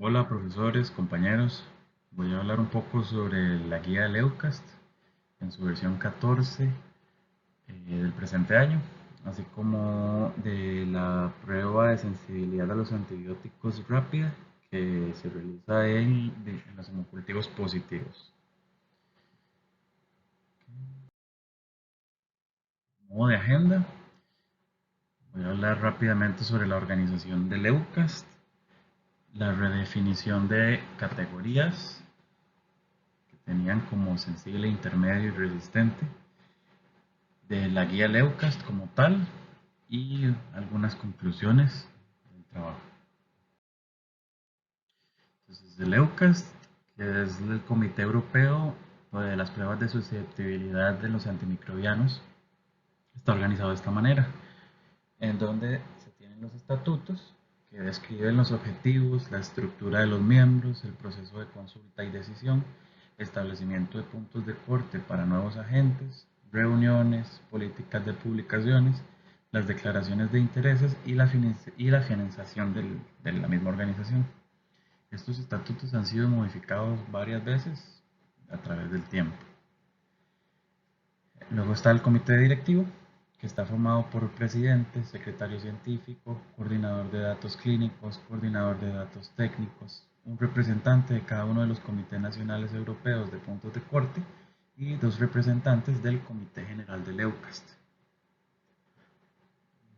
Hola profesores, compañeros. Voy a hablar un poco sobre la guía de Leucast en su versión 14 del presente año, así como de la prueba de sensibilidad a los antibióticos rápida que se realiza en los hemocultivos positivos. Modo de agenda, voy a hablar rápidamente sobre la organización de Leucast, la redefinición de categorías que tenían como sensible, intermedio y resistente, de la guía Leucast como tal y algunas conclusiones del trabajo. Entonces, el Leucast, que es el Comité Europeo de las Pruebas de Susceptibilidad de los Antimicrobianos, está organizado de esta manera, en donde se tienen los estatutos que describen los objetivos, la estructura de los miembros, el proceso de consulta y decisión, establecimiento de puntos de corte para nuevos agentes, reuniones, políticas de publicaciones, las declaraciones de intereses y la financiación de la misma organización. Estos estatutos han sido modificados varias veces a través del tiempo. Luego está el comité directivo, que está formado por presidente, secretario científico, coordinador de datos clínicos, coordinador de datos técnicos, un representante de cada uno de los comités nacionales europeos de puntos de corte y dos representantes del Comité General del Leucast.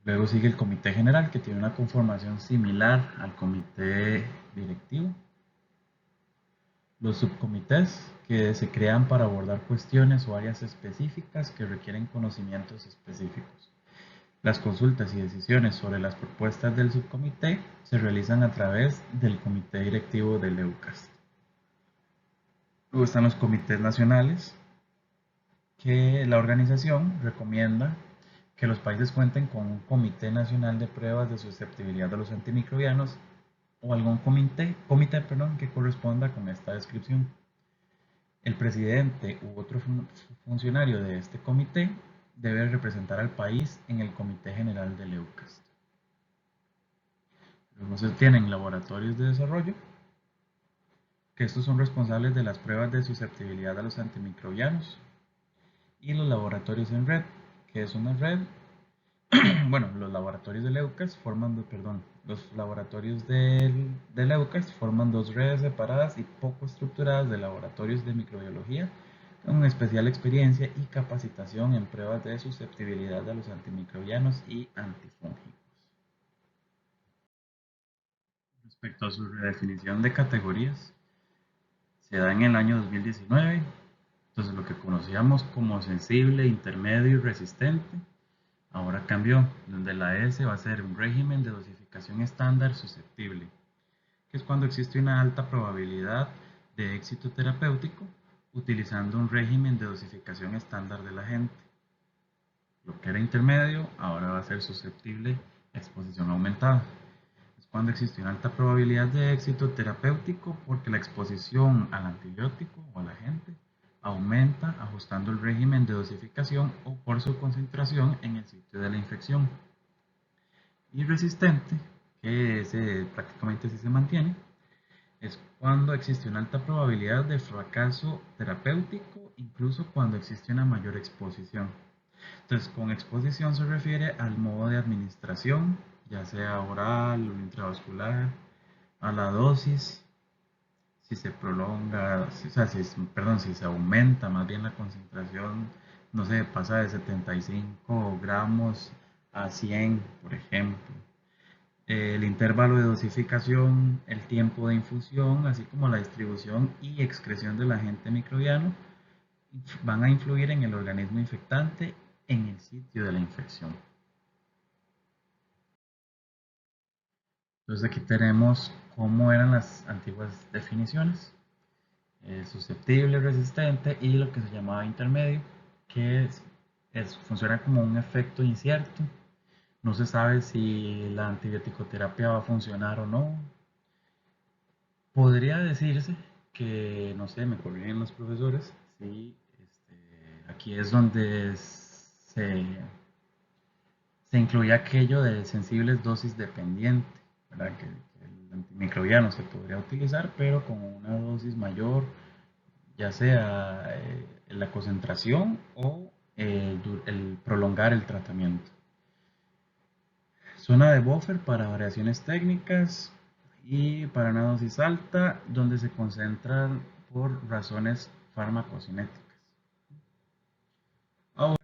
Luego sigue el Comité General, que tiene una conformación similar al Comité Directivo. Los subcomités, que se crean para abordar cuestiones o áreas específicas que requieren conocimientos específicos. Las consultas y decisiones sobre las propuestas del subcomité se realizan a través del comité directivo del Leucast. Luego están los comités nacionales, que la organización recomienda que los países cuenten con un comité nacional de pruebas de susceptibilidad a los antimicrobianos o algún comité que corresponda con esta descripción. El presidente u otro funcionario de este comité debe representar al país en el Comité General del Leucast. Luego se tienen laboratorios de desarrollo, que estos son responsables de las pruebas de susceptibilidad a los antimicrobianos, y los laboratorios en red, que es una red. Bueno, los laboratorios de Leucas forman, los laboratorios de Leucas forman dos redes separadas y poco estructuradas de laboratorios de microbiología con especial experiencia y capacitación en pruebas de susceptibilidad a los antimicrobianos y antifúngicos. Respecto a su redefinición de categorías, se da en el año 2019. Entonces, lo que conocíamos como sensible, intermedio y resistente ahora cambió, donde la S va a ser un régimen de dosificación estándar susceptible, que es cuando existe una alta probabilidad de éxito terapéutico utilizando un régimen de dosificación estándar del agente. Lo que era intermedio ahora va a ser susceptible a exposición aumentada. Es cuando existe una alta probabilidad de éxito terapéutico porque la exposición al antibiótico o al agente aumenta ajustando el régimen de dosificación o por su concentración en el sitio de la infección. Y resistente, que ese prácticamente sí se mantiene, es cuando existe una alta probabilidad de fracaso terapéutico, incluso cuando existe una mayor exposición. Entonces, con exposición se refiere al modo de administración, ya sea oral o intravascular, a la dosis, si se prolonga, si se aumenta más bien la concentración, no sé, pasa de 75 gramos a 100, por ejemplo. El intervalo de dosificación, el tiempo de infusión, así como la distribución y excreción del agente microbiano, van a influir en el organismo infectante en el sitio de la infección. Entonces aquí tenemos cómo eran las antiguas definiciones: susceptible, resistente y lo que se llamaba intermedio, que funciona como un efecto incierto. No se sabe si la antibiótico-terapia va a funcionar o no. Podría decirse que, no sé, me corrigen los profesores, sí, aquí es donde se incluye aquello de sensibles dosis dependiente, ¿verdad? Que el antimicrobiano se podría utilizar, pero con una dosis mayor, ya sea la concentración o el prolongar el tratamiento. Zona de buffer para variaciones técnicas y para una dosis alta donde se concentran por razones farmacocinéticas. Ahora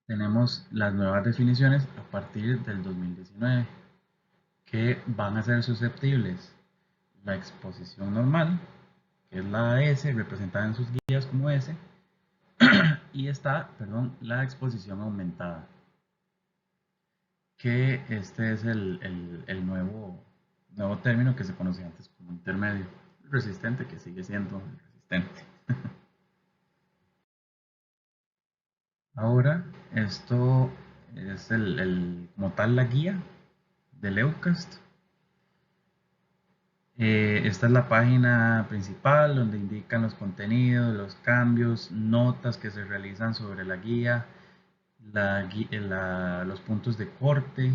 tenemos las nuevas definiciones a partir del 2019 que van a ser susceptibles la exposición normal, que es la S, representada en sus guías como S, y está, perdón, la exposición aumentada, que este es el nuevo término que se conocía antes como intermedio, resistente, que sigue siendo resistente. Ahora, esto es como tal la guía del EUCAST. Esta es la página principal donde indican los contenidos, los cambios, notas que se realizan sobre la guía, los puntos de corte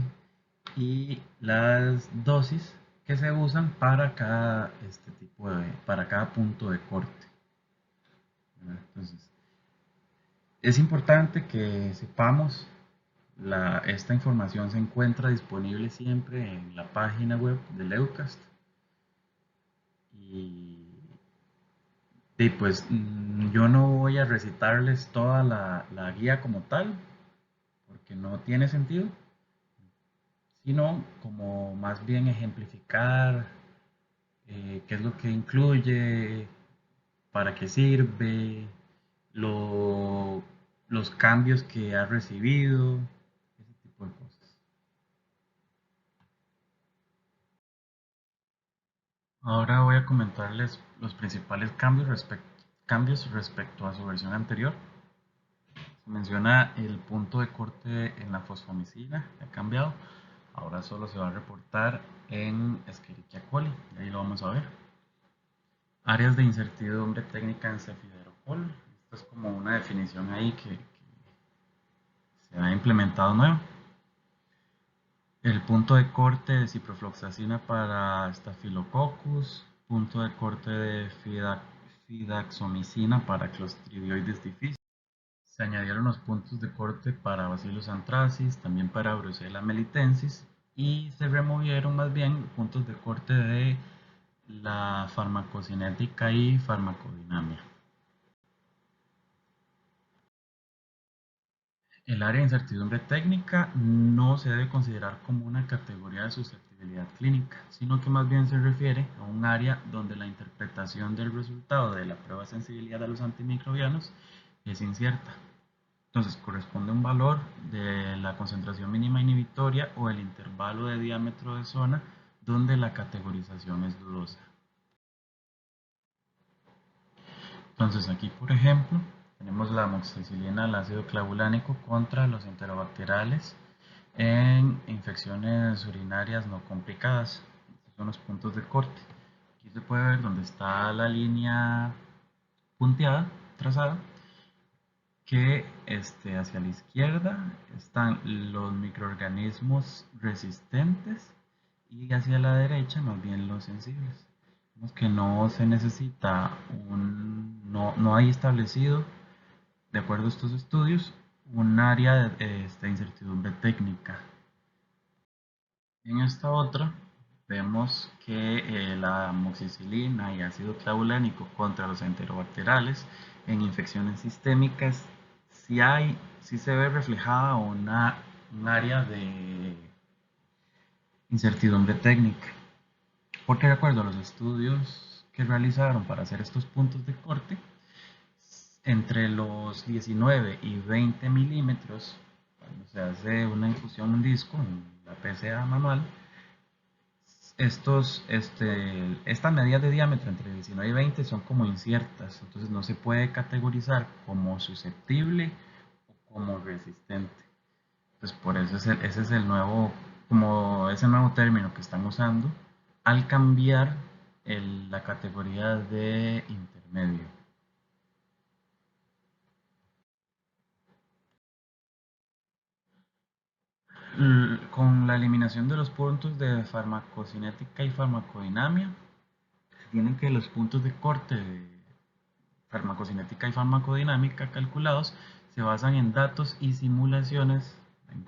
y las dosis que se usan para cada para cada punto de corte. Entonces, es importante que sepamos esta información se encuentra disponible siempre en la página web del EUCAST y, y pues yo no voy a recitarles toda la guía como tal porque no tiene sentido, sino como más bien ejemplificar qué es lo que incluye, para qué sirve, lo- los cambios que ha recibido, ese tipo de cosas. Ahora voy a comentarles los principales cambios respecto a su versión anterior. Se menciona el punto de corte en la fosfomicina, que ha cambiado. Ahora solo se va a reportar en Escherichia coli, y ahí lo vamos a ver. Áreas de incertidumbre técnica en cefiderocol. Esto es como una definición ahí que se ha implementado nuevo. El punto de corte de ciprofloxacina para Staphylococcus, punto de corte de fidaxomicina para Clostridioides difficile. Se añadieron los puntos de corte para Bacillus anthracis, también para Brucella melitensis, y se removieron más bien puntos de corte de la farmacocinética y farmacodinamia. El área de incertidumbre técnica no se debe considerar como una categoría de susceptibilidad clínica, sino que más bien se refiere a un área donde la interpretación del resultado de la prueba de sensibilidad a los antimicrobianos es incierta. Entonces corresponde a un valor de la concentración mínima inhibitoria o el intervalo de diámetro de zona donde la categorización es dudosa. Entonces aquí, por ejemplo, tenemos la amoxicilina al ácido clavulánico contra los enterobacteriales en infecciones urinarias no complicadas. Estos son los puntos de corte. Aquí se puede ver donde está la línea punteada, trazada, que hacia la izquierda están los microorganismos resistentes y hacia la derecha más bien los sensibles. Vemos que no se necesita no hay establecido, de acuerdo a estos estudios, un área de incertidumbre técnica. En esta otra vemos que la amoxicilina y ácido clavulánico contra los enterobacteriales en infecciones sistémicas sí se ve reflejada un área de incertidumbre técnica, porque de acuerdo a los estudios que realizaron para hacer estos puntos de corte, entre los 19 y 20 milímetros, cuando se hace una infusión en disco en la PCA manual, estas medidas de diámetro entre 19 y 20 son como inciertas, entonces no se puede categorizar como susceptible o como resistente. Pues por eso ese es el nuevo, como ese nuevo término que están usando al cambiar la categoría de intermedio. Con la eliminación de los puntos de farmacocinética y farmacodinámica, se tienen que los puntos de corte de farmacocinética y farmacodinámica calculados se basan en datos y simulaciones en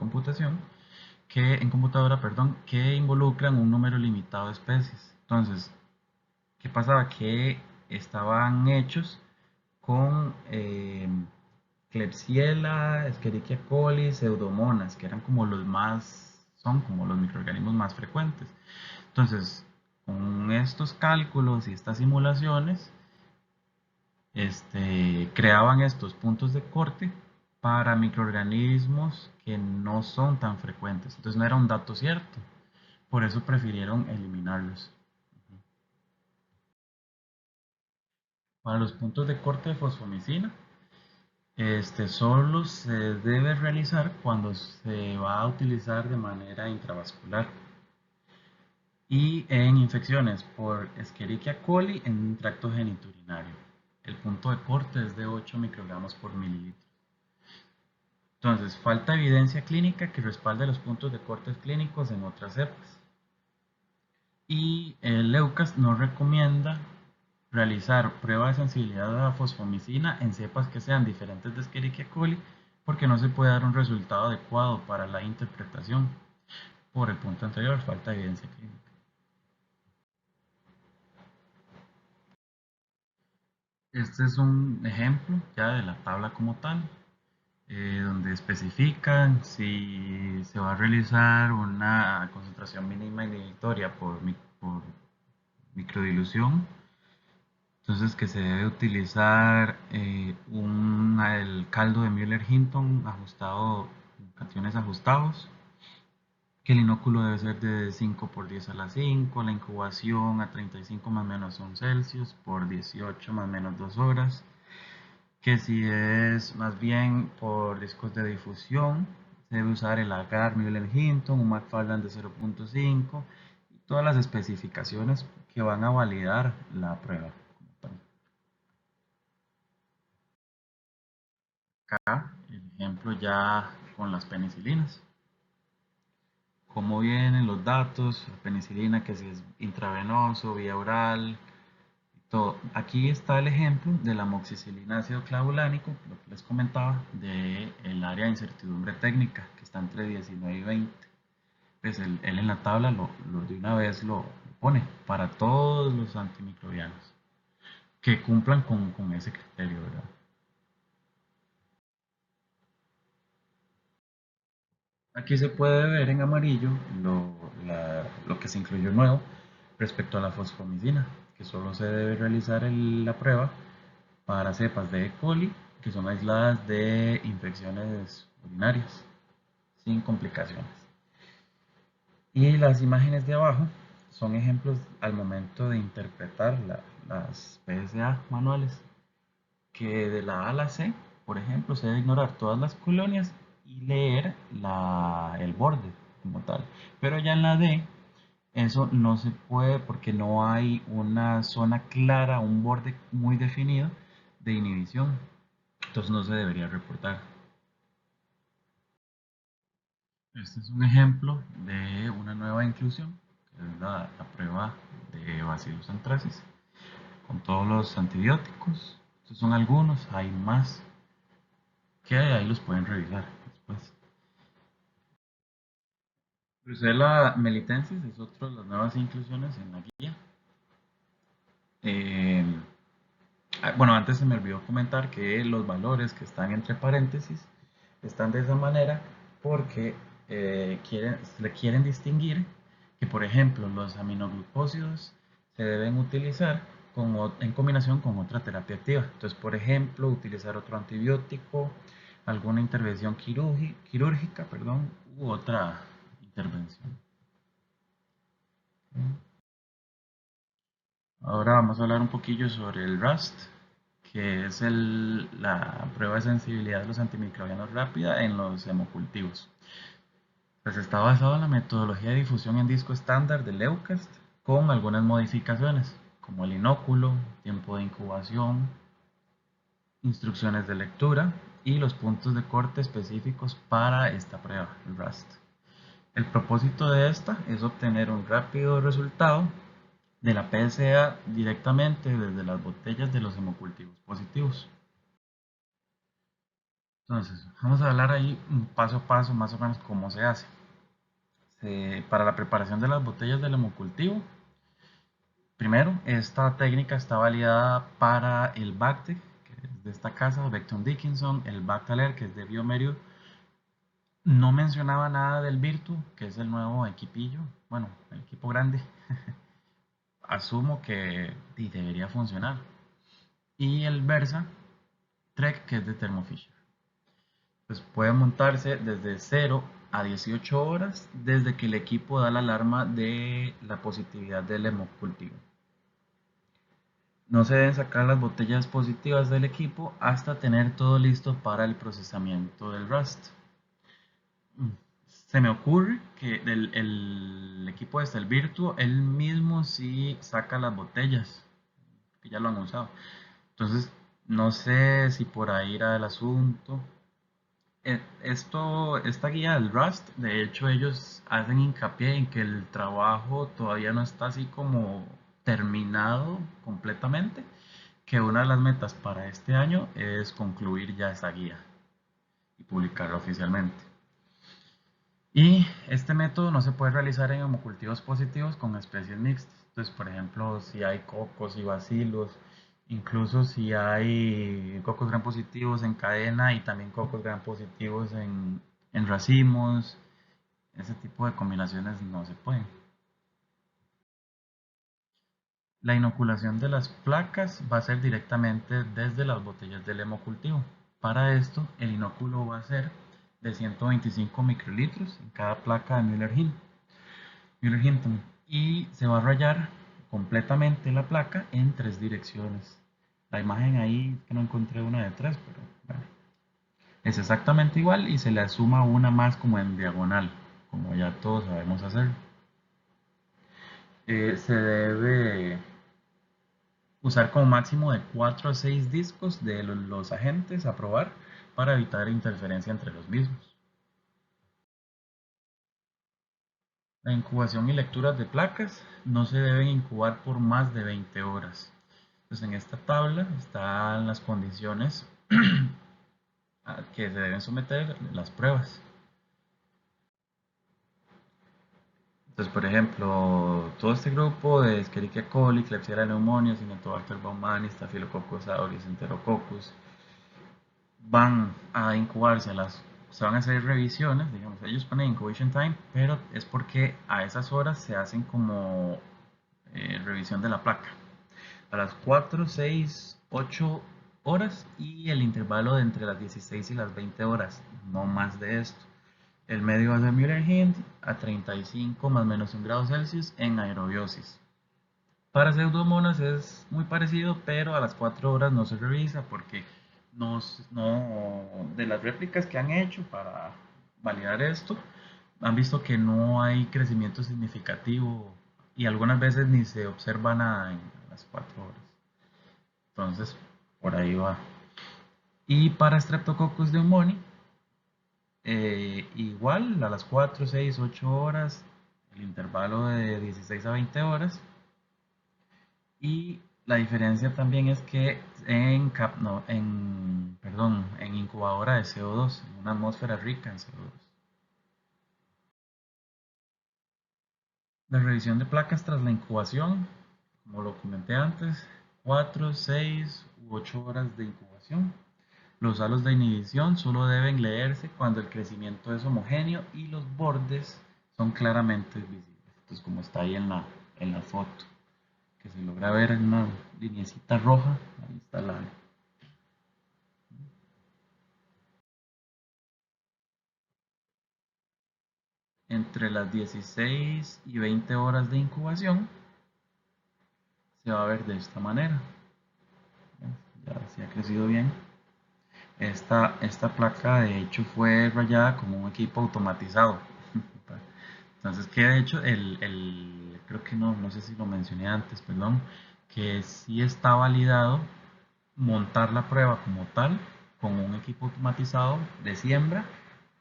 computadora, perdón, que involucran un número limitado de especies. Entonces, ¿qué pasaba? Que estaban hechos con Klebsiella, Escherichia coli, Pseudomonas, que eran como son como los microorganismos más frecuentes. Entonces, con estos cálculos y estas simulaciones, creaban estos puntos de corte para microorganismos que no son tan frecuentes. Entonces no era un dato cierto. Por eso prefirieron eliminarlos. Para los puntos de corte de fosfomicina, solo se debe realizar cuando se va a utilizar de manera intravascular y en infecciones por Escherichia coli en tracto genitourinario. El punto de corte es de 8 microgramos por mililitro. Entonces, falta evidencia clínica que respalde los puntos de cortes clínicos en otras cepas. Y el EUCAS no recomienda realizar pruebas de sensibilidad a la fosfomicina en cepas que sean diferentes de Escherichia coli porque no se puede dar un resultado adecuado para la interpretación. Por el punto anterior, falta evidencia clínica. Este es un ejemplo ya de la tabla como tal, donde especifican si se va a realizar una concentración mínima inhibitoria por microdilución. Entonces que se debe utilizar el caldo de Müller-Hinton ajustado, cationes ajustados, que el inóculo debe ser de 5 por 10 a la 5, la incubación a 35 más menos 1 Celsius por 18 más menos 2 horas, que si es más bien por discos de difusión, se debe usar el agar Müller-Hinton, un McFarland de 0.5 y todas las especificaciones que van a validar la prueba. Acá el ejemplo ya con las penicilinas. Cómo vienen los datos, la penicilina, que si es intravenoso, vía oral, todo. Aquí está el ejemplo de la amoxicilina ácido clavulánico, lo que les comentaba, del área de incertidumbre técnica, que está entre 19 y 20. Pues él en la tabla de una vez lo pone para todos los antimicrobianos que cumplan con ese criterio, ¿verdad? Aquí se puede ver en amarillo lo que se incluyó nuevo respecto a la fosfomicina, que solo se debe realizar la prueba para cepas de E. coli que son aisladas de infecciones urinarias, sin complicaciones. Y las imágenes de abajo son ejemplos al momento de interpretar las PSA manuales, que de la A a la C, por ejemplo, se debe ignorar todas las colonias y leer el borde como tal. Pero ya en la D, eso no se puede porque no hay una zona clara, un borde muy definido de inhibición. Entonces no se debería reportar. Este es un ejemplo de una nueva inclusión, que es la prueba de Bacillus anthracis, con todos los antibióticos. Estos son algunos, hay más que ahí los pueden revisar después. Brucella melitensis es otra de las nuevas inclusiones en la guía. Eh, bueno, antes se me olvidó comentar que los valores que están entre paréntesis están de esa manera porque le quieren distinguir que, por ejemplo, los aminoglucósidos se deben utilizar en combinación con otra terapia activa. Entonces, por ejemplo, utilizar otro antibiótico, alguna intervención quirúrgica, perdón, u otra intervención. Ahora vamos a hablar un poquillo sobre el RUST, que es la prueba de sensibilidad de los antimicrobianos rápida en los hemocultivos. Pues está basado en la metodología de difusión en disco estándar de Leucast con algunas modificaciones, como el inóculo, tiempo de incubación, instrucciones de lectura y los puntos de corte específicos para esta prueba, el RUST. El propósito de esta es obtener un rápido resultado de la PSA directamente desde las botellas de los hemocultivos positivos. Entonces, vamos a hablar ahí paso a paso más o menos cómo se hace. Para la preparación de las botellas del hemocultivo, primero, esta técnica está validada para el Bactec, que es de esta casa, Becton Dickinson, el Bactaler, que es de bioMérieux. No mencionaba nada del Virtu, que es el nuevo equipillo, bueno, el equipo grande. Asumo que debería funcionar. Y el Versa Trek, que es de Thermo Fisher. Pues puede montarse desde 0 a 18 horas desde que el equipo da la alarma de la positividad del hemocultivo. No se deben sacar las botellas positivas del equipo hasta tener todo listo para el procesamiento del Rust. Se me ocurre que el equipo el Virtuo, él mismo sí saca las botellas, que ya lo han usado. Entonces, no sé si por ahí irá el asunto. Esta guía del Rust, de hecho, ellos hacen hincapié en que el trabajo todavía no está así como terminado completamente, que una de las metas para este año es concluir ya esa guía y publicarla oficialmente. Y este método no se puede realizar en hemocultivos positivos con especies mixtas. Entonces, por ejemplo, si hay cocos y bacilos, incluso si hay cocos gram positivos en cadena y también cocos gram positivos en racimos, ese tipo de combinaciones no se pueden. La inoculación de las placas va a ser directamente desde las botellas del hemocultivo. Para esto, el inóculo va a ser de 125 microlitros en cada placa de Müller-Hinton y se va a rayar completamente la placa en 3 direcciones. La imagen ahí que no encontré una de 3, pero bueno, es exactamente igual y se le suma una más como en diagonal, como ya todos sabemos hacer. Se debe usar como máximo de 4 a 6 discos de los agentes a probar para evitar interferencia entre los mismos. La incubación y lecturas de placas no se deben incubar por más de 20 horas. Pues en esta tabla están las condiciones a que se deben someter las pruebas. Entonces, por ejemplo, todo este grupo de Escherichia coli, Klebsiella pneumoniae, Cinetobacter baumannii, Staphylococcus aureus, Enterococcus, van a incubarse se van a hacer revisiones, digamos, ellos ponen incubation time, pero es porque a esas horas se hacen como revisión de la placa. A las 4, 6, 8 horas y el intervalo de entre las 16 y las 20 horas, no más de esto. El medio va a ser Müller-Hint a 35 más menos 1 grado Celsius en aerobiosis. Para pseudomonas es muy parecido, pero a las 4 horas no se revisa porque de las réplicas que han hecho para validar esto, han visto que no hay crecimiento significativo y algunas veces ni se observa nada en las 4 horas. Entonces, por ahí va. Y para Streptococcus pneumoniae, igual a las 4, 6, 8 horas, el intervalo de 16 a 20 horas. Y la diferencia también es que en incubadora de CO2, en una atmósfera rica en CO2. La revisión de placas tras la incubación, como lo comenté antes, 4, 6 u 8 horas de incubación. Los halos de inhibición solo deben leerse cuando el crecimiento es homogéneo y los bordes son claramente visibles. Entonces, como está ahí en la foto, que se logra ver en una linecita roja, ahí está la. Entre las 16 y 20 horas de incubación se va a ver de esta manera. Ya se ha crecido bien. Esta placa de hecho fue rayada como un equipo automatizado. Entonces que de hecho creo que no sé si lo mencioné antes, perdón, que sí está validado montar la prueba como tal con un equipo automatizado de siembra,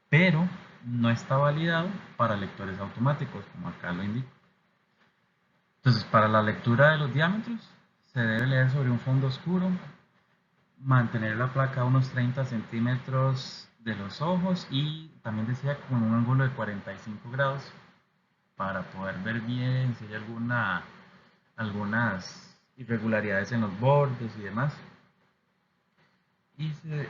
pero no está validado para lectores automáticos, como acá lo indico. Entonces, para la lectura de los diámetros, se debe leer sobre un fondo oscuro, mantener la placa a unos 30 centímetros de los ojos y también decía con un ángulo de 45 grados para poder ver bien si hay algunas irregularidades en los bordes y demás.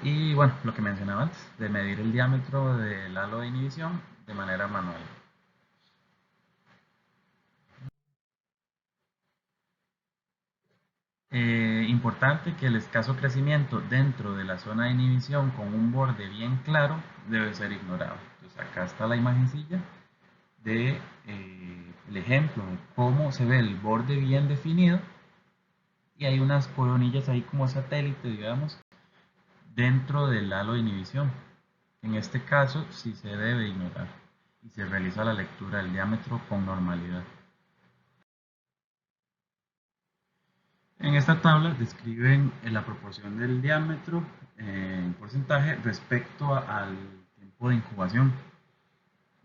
Y bueno, lo que mencionaba antes, de medir el diámetro del halo de inhibición de manera manual. Importante que el escaso crecimiento dentro de la zona de inhibición con un borde bien claro debe ser ignorado. Entonces acá está la imagencilla de el ejemplo de cómo se ve el borde bien definido y hay unas coronillas ahí como satélite, digamos, dentro del halo de inhibición. En este caso sí se debe ignorar y se realiza la lectura del diámetro con normalidad. En esta tabla describen la proporción del diámetro en porcentaje respecto al tiempo de incubación.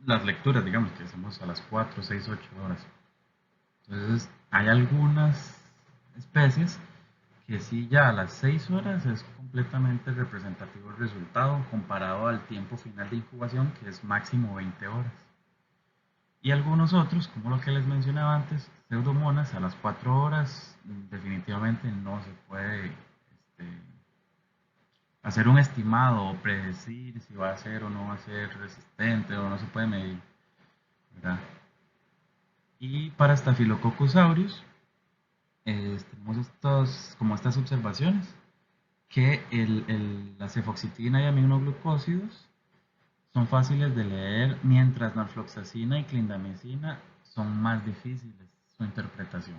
Las lecturas, digamos, que hacemos a las 4, 6, 8 horas. Entonces, hay algunas especies que sí ya a las 6 horas es completamente representativo el resultado comparado al tiempo final de incubación, que es máximo 20 horas. Y algunos otros, como lo que les mencionaba antes, pseudomonas a las 4 horas definitivamente no se puede hacer un estimado o predecir si va a ser o no va a ser resistente o no se puede medir, ¿verdad? Y para Staphylococcus aureus tenemos como estas observaciones que la cefoxitina y aminoglucósidos son fáciles de leer, mientras norfloxacina y clindamicina son más difíciles su interpretación.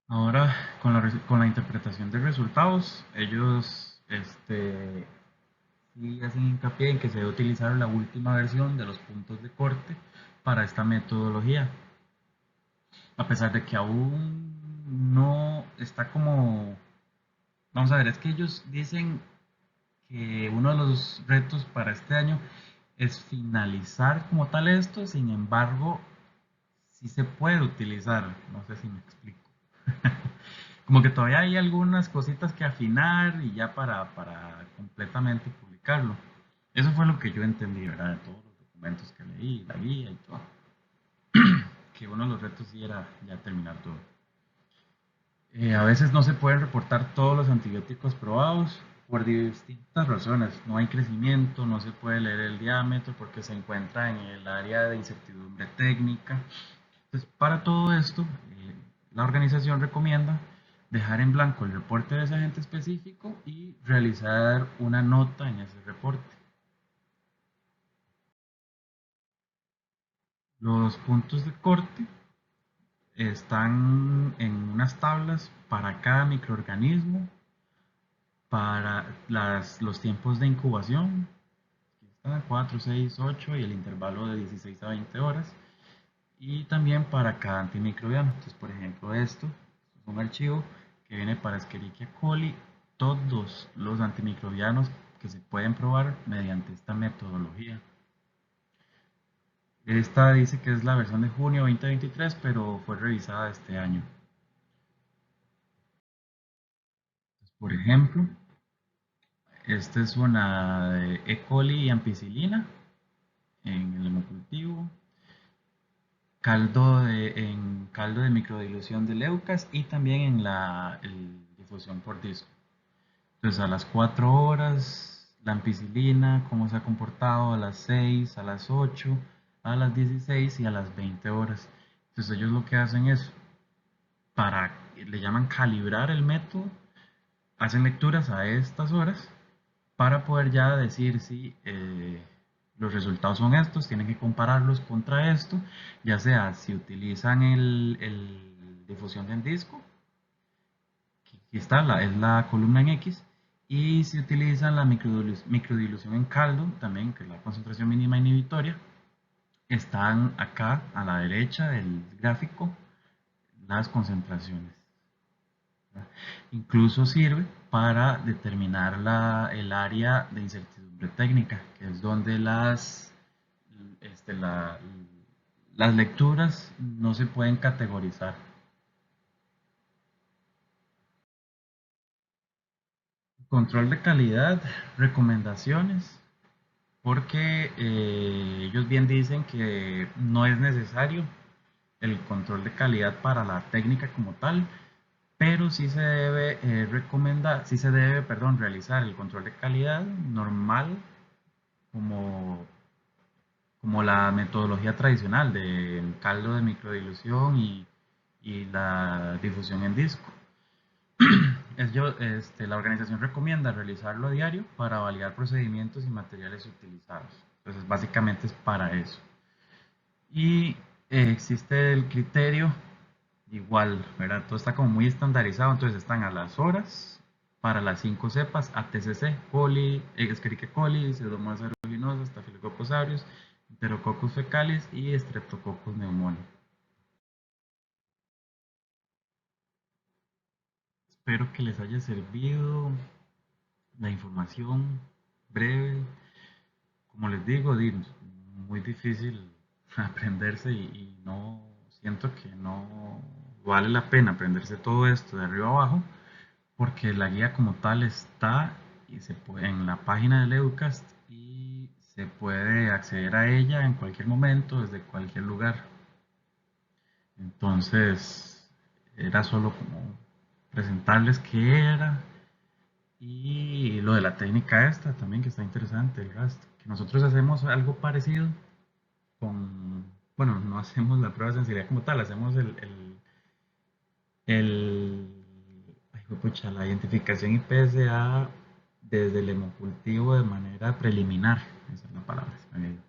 Ahora, con la interpretación de resultados, ellos sí hacen hincapié en que se debe utilizar la última versión de los puntos de corte para esta metodología, a pesar de que aún no está como... Vamos a ver, es que ellos dicen que uno de los retos para este año es finalizar como tal esto, sin embargo, sí se puede utilizar, no sé si me explico. Como que todavía hay algunas cositas que afinar y ya para completamente publicarlo. Eso fue lo que yo entendí, ¿verdad? De todos los documentos que leí, la guía y todo. Que uno de los retos sí era ya terminar todo. A veces no se pueden reportar todos los antibióticos probados por distintas razones. No hay crecimiento, no se puede leer el diámetro porque se encuentra en el área de incertidumbre técnica. Entonces, para todo esto, la organización recomienda dejar en blanco el reporte de ese agente específico y realizar una nota en ese reporte. Los puntos de corte están en unas tablas para cada microorganismo, para los tiempos de incubación, 4, 6, 8 y el intervalo de 16 a 20 horas, y también para cada antimicrobiano. Entonces, por ejemplo, esto es un archivo que viene para Escherichia coli, todos los antimicrobianos que se pueden probar mediante esta metodología. Esta dice que es la versión de junio 2023, pero fue revisada este año. Por ejemplo, esta es una de E. coli y ampicilina en el hemocultivo, en caldo de microdilución de leucas y también en la difusión por disco. Entonces a las 4 horas la ampicilina, cómo se ha comportado a las 6, a las 8, a las 16 y a las 20 horas. Entonces ellos lo que hacen es, le llaman calibrar el método, hacen lecturas a estas horas para poder ya decir si los resultados son estos, tienen que compararlos contra esto, ya sea si utilizan el difusión en disco, aquí está, es la columna en X, y si utilizan la microdilución en caldo, también, que es la concentración mínima inhibitoria, están acá a la derecha del gráfico las concentraciones. Incluso sirve para determinar el área de incertidumbre técnica, que es donde este, la- las lecturas no se pueden categorizar. Control de calidad, recomendaciones, porque ellos bien dicen que no es necesario el control de calidad para la técnica como tal, pero sí se debe recomendar, sí se debe, perdón, realizar el control de calidad normal como, como la metodología tradicional de caldo de microdilución y la difusión en disco. La organización recomienda realizarlo a diario para validar procedimientos y materiales utilizados. Entonces, básicamente es para eso. Y existe el criterio igual, ¿verdad? Todo está como muy estandarizado, entonces están a las horas para las 5 cepas: ATCC, coli, Escherichia coli, Pseudomonas aeruginosa, Staphylococcus aureus, Enterococcus fecalis y Streptococcus pneumoniae. Espero que les haya servido la información breve. Como les digo, muy difícil aprenderse y no siento que no vale la pena aprenderse todo esto de arriba abajo, porque la guía como tal está en la página del Educast y se puede acceder a ella en cualquier momento, desde cualquier lugar. Entonces, era solo como presentarles qué era y lo de la técnica esta también, que está interesante, el RAST, que nosotros hacemos algo parecido con, bueno, no hacemos la prueba de sensibilidad como tal, hacemos el ay, pucha, la identificación IPSA desde el hemocultivo de manera preliminar, esa es la palabra, se me había ido.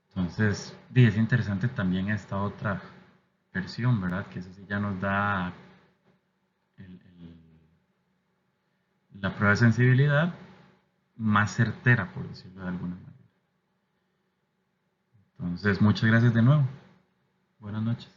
Entonces, es interesante también esta otra versión, ¿verdad? Que eso sí ya nos da la prueba de sensibilidad más certera, por decirlo de alguna manera. Entonces, muchas gracias de nuevo. Buenas noches.